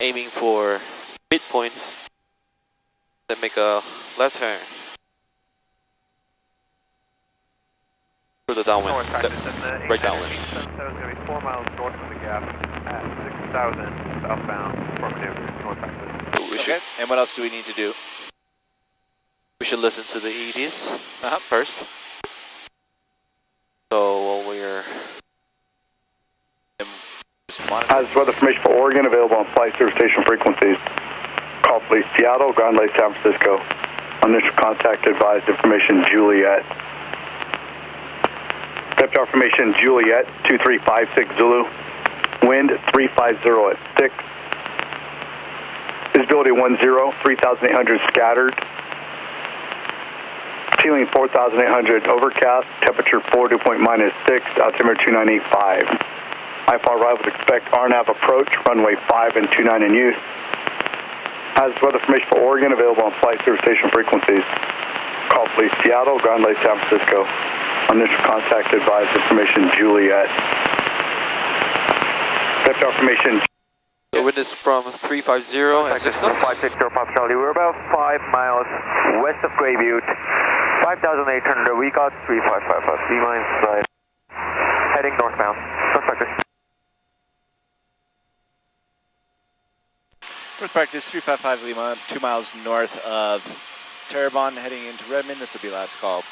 aiming for midpoint, then make a left turn for the downwind, right downwind. So it's going to be 4 miles north of the gap at 6,000 southbound for maneuver north axis. Okay, and what else do we need to do? We should listen to the EDs first. So while we're Has weather information for Oregon available on flight service station frequencies. Call police Seattle, ground lake San Francisco. Initial contact advised information Juliet. Vector information Juliet 2356 Zulu. Wind 350 at 6. Visibility 10, 3,800 scattered. Ceiling 4,800 overcast. Temperature 4, dew point -6. Altimeter 2985. IFR arrival expect RNAV approach. Runway 5 and 29 in use. Has weather information for Oregon available on flight service station frequencies. Call police Seattle, ground lake San Francisco. Initial contact advised information Juliet. Vector information. the wind is from 350 at 6 knots. 560 Papa Charlie, we're about 5 miles west of Gray Butte. 5,800, we got 3555, C-line right. Heading northbound, first practice. First practice, 355 Lima, 2 miles north of Terrebonne, heading into Redmond. This will be last call,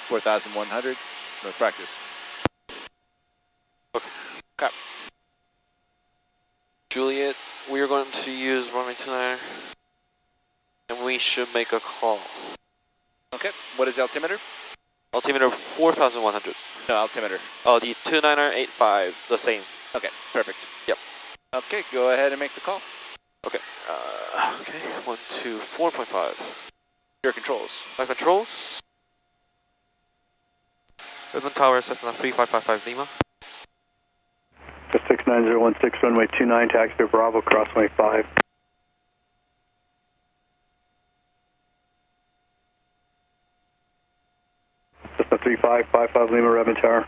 4,100, north practice. Okay. Juliet, we are going to use runway 29, and we should make a call. Okay, what is the altimeter? Altimeter 4,100. No, altimeter. Oh, the 29er85, the same. Okay, perfect. Yep. Okay, go ahead and make the call. Okay. Okay, 124.5. Your controls. My controls. Redmond Tower, Cessna 3555 Lima. 69016 runway 29 taxi to Bravo crossway 5. Cessna 3555 Lima Redmond Tower.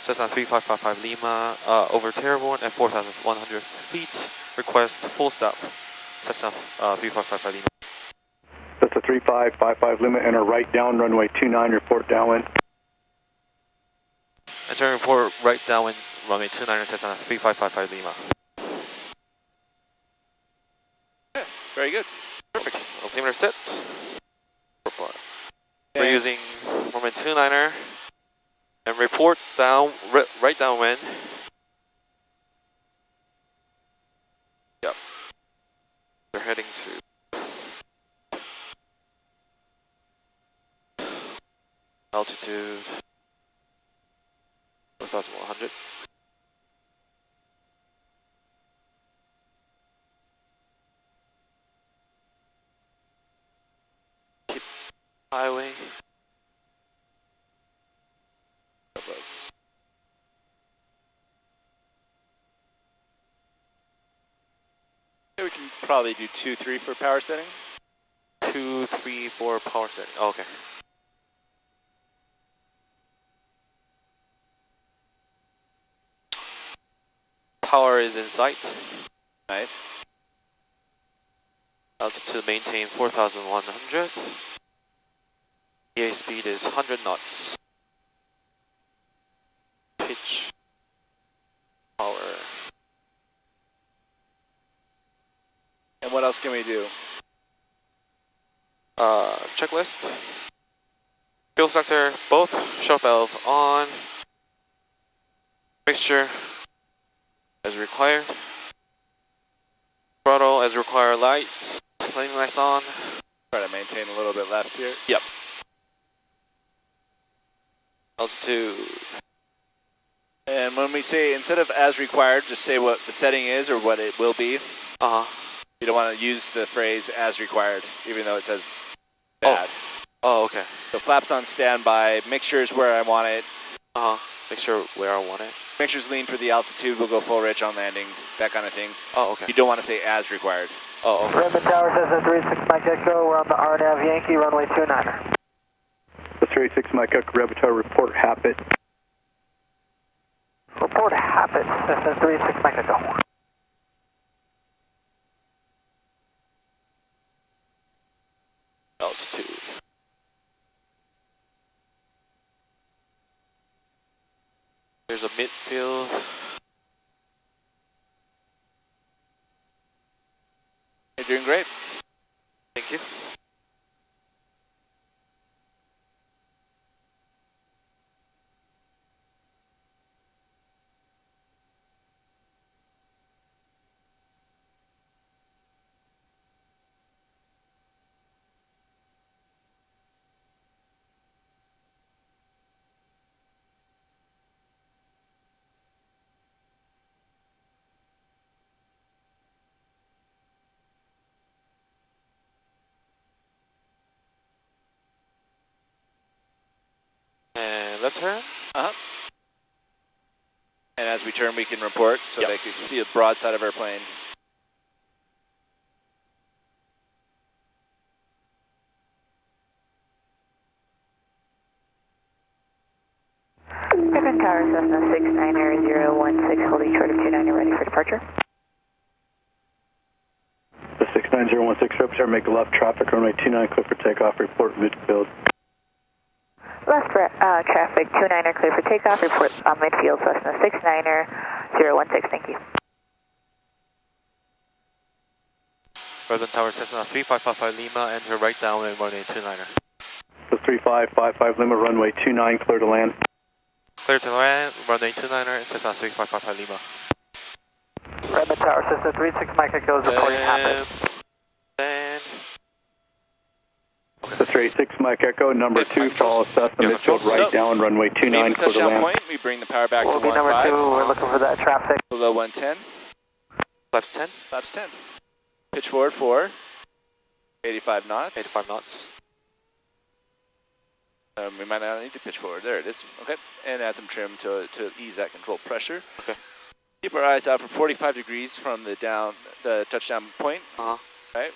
Cessna 3555 Lima, over Terrebonne at 4,100 feet. Request full stop. Cessna 3555 Lima. Cessna 3555 Lima, enter right down runway 29, report downwind. Enter report right downwind, runway 29, Cessna 3555 Lima. Okay, very good. Perfect. Altimeter set. We're using runway 29er and report down, right downwind. Yep. We're heading to altitude 4,100. Keep highway. Okay, we can probably do 2, 3 for power setting. 2, 3, 4 power setting. Oh, okay. Power is in sight. Nice. Altitude maintain 4,100. PA speed is 100 knots. Pitch. Power. And what else can we do? Checklist. Fuel sector, both shut valve on. Mixture as required. Throttle as required, lights. Landing lights on. Try to maintain a little bit left here. Yep. Altitude. And when we say, instead of as required, just say what the setting is or what it will be. You don't want to use the phrase as required, even though it says bad. Oh, okay. So flaps on standby, mixtures where I want it. Mixture where I want it. Mixtures lean for the altitude, we'll go full rich on landing, that kind of thing. Oh, okay. You don't want to say as required. Oh, okay. Redmond Tower says 36 Mike Echo, we're on the RNAV Yankee, runway 29er. The 36 Mike Echo, Rebatard, report habit. Report habit, says 36 Mike Echo. Altitude. There's a midfield. You're doing great. Thank you. And left turn. And as we turn, we can report so they can see the broad side of our plane. Redmond Tower, Cessna 69016, holding short of 29, ready for departure. The 69016 Rebatard, make a left traffic, runway 29, clear for takeoff, report midfield. Left traffic 29er, clear for takeoff, report midfield, Cessna 69016, thank you. Redmond Tower Cessna 3555 Lima, enter right downwind runway 29er. The 3555 Lima, runway 29, clear to land. Clear to land, runway 29er, Cessna 3555 Lima. Redmond Tower says 36 Mike Echo is reporting habit. And The 36 Mike Echo, number 2, follow Cessna midfield, right down, runway 29, Main clear to touchdown land. point, we bring the power back We'll to be number 15. 2, we're looking for that traffic. Below 110. flaps 10. Flaps 10. Pitch forward 4. 85 knots. 85 knots. We might not need to pitch forward. There it is. Okay. And add some trim to ease that control pressure. Okay. Keep our eyes out for 45 degrees from the touchdown point. Right.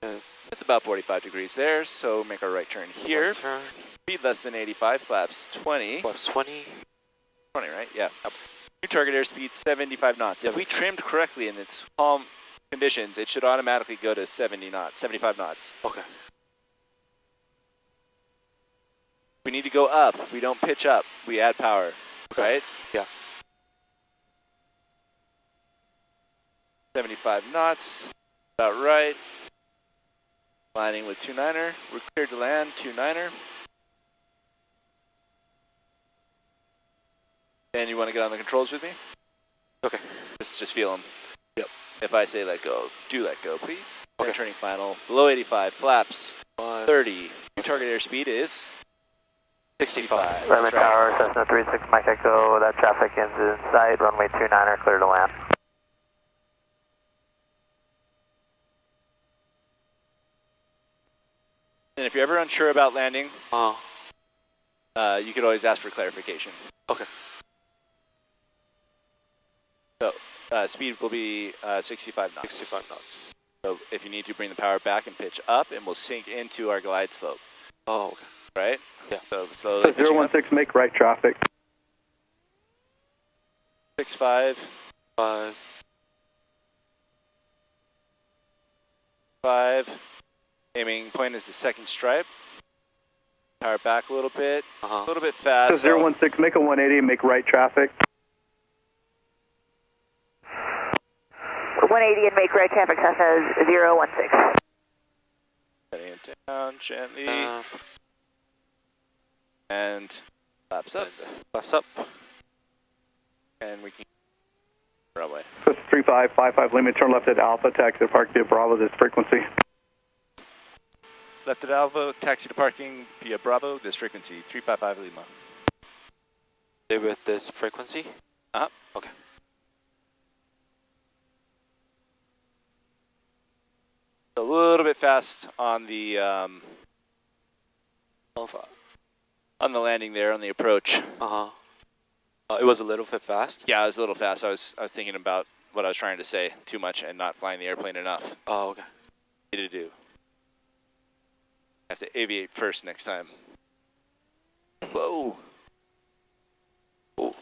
It's about 45 degrees there, so make our right turn here. Turn. Speed less than 85, flaps 20. Flaps 20. 20, right? Yeah. New target airspeed 75 knots. If we trimmed correctly in its calm conditions, it should automatically go to 70 knots, 75 knots. Okay. We need to go up. We don't pitch up. We add power, right? Yeah. 75 knots, about right. Landing with 29er. We're cleared to land, 29er. And you want to get on the controls with me? Okay. Just feel them. Yep. If I say let go, do let go, please. Okay. And turning final, below 85, flaps 30. New target airspeed is 65. Redmond Tower, Cessna 36 Mike Echo, that traffic ends in sight, runway 29er, clear to land. And if you're ever unsure about landing, Uh, you could always ask for clarification. okay. So speed will be 65 knots. 65 knots. So if you need to bring the power back and pitch up, and we'll sink into our glide slope. Oh, okay. Right? Yeah. So slowly The 016, make right traffic. 65, 5. 5. Aiming point is the second stripe. Power back a little bit. A little bit fast. The 016, make a 180 and make right traffic. 180 and make right traffic, Cessna 016. Setting it down gently. And flaps up. Flaps up. And we can runway. 3555 Lima, turn left at Alpha, taxi to Park via Bravo, this frequency. Left at Alpha, taxi to parking via Bravo, this frequency, 355 Lima. Stay with this frequency? Uh-huh. Okay. A little bit fast on the on the landing there, on the approach. Uh-huh. It was a little bit fast? Yeah, it was a little fast. I was thinking about what I was trying to say too much and not flying the airplane enough. Oh, okay. To do. I have to aviate first next time. Whoa. Oh.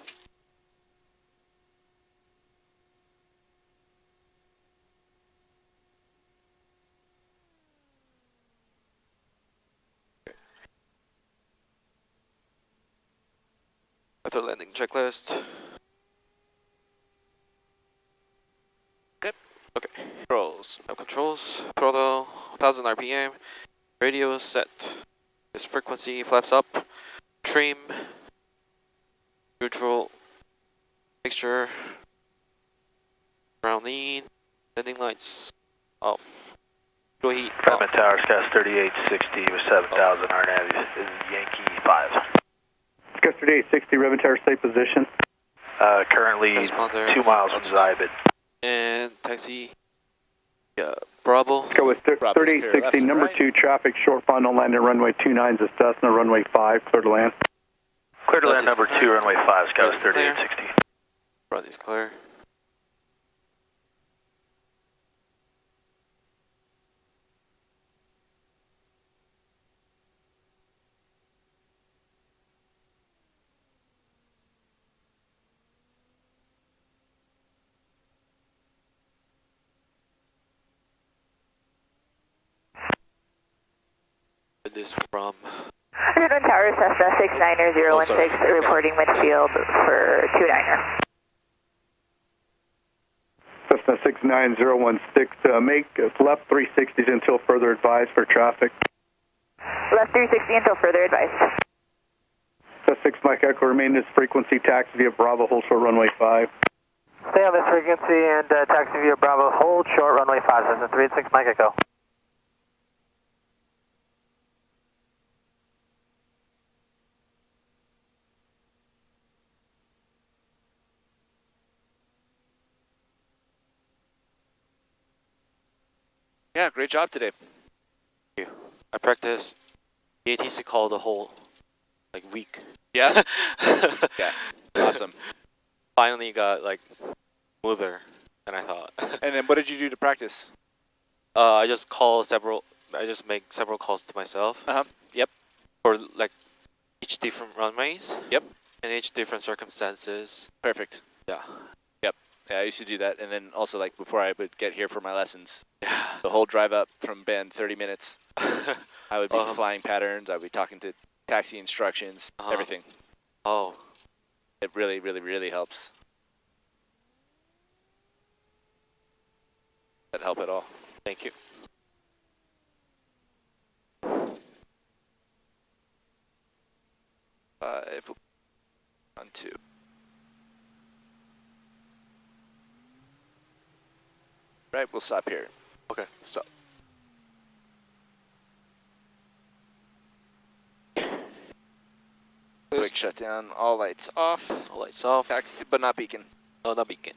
After landing checklist. Good. Okay. Controls. No controls. Throttle 1000 RPM. Radio set. This frequency flaps up. Trim. Neutral. Mixture. Ground lean. Landing lights off. Fuel heat off. Redmond Tower, Scott 3860 with 7000 RNAV is Yankee 5. Scott 3860, Redmond Tower, stay position. Currently Transponder. 2 miles from Zybit. And taxi. Yeah, Bravo. Let's go with 3860, number right. 2, traffic, short final landing runway 29 is Cessna, runway 5, clear to land. Clear to land That is number 2, runway 5, Scott That is clear. 3860. Front is clear. It is from Redmond Tower, Cessna 69016, reporting midfield for 29er. Cessna 69016, make left 360s until further advised for traffic. Left 360 until further advice. Cessna 6 Mike Echo, remain this frequency, taxi via Bravo, hold short runway 5. Stay on this frequency and taxi via Bravo, hold short runway 5, Cessna 36 Mike Echo. Yeah, great job today. I practiced the ATC call the whole week. Yeah? Yeah. Awesome. Finally got smoother than I thought. And then what did you do to practice? I just make several calls to myself. Yep. For each different runways. Yep. And each different circumstances. Perfect. Yeah. Yep. Yeah, I used to do that, and then also before I would get here for my lessons, Yeah. the whole drive up from Bend, 30 minutes, I would be flying patterns, I would be talking to taxi instructions, everything. Oh. It really, really, really helps. That help at all? Thank you. On 2. Right, we'll stop here. Okay, so. Quick shutdown, all lights off. All lights off. Taxi, but not beacon. No, not beacon.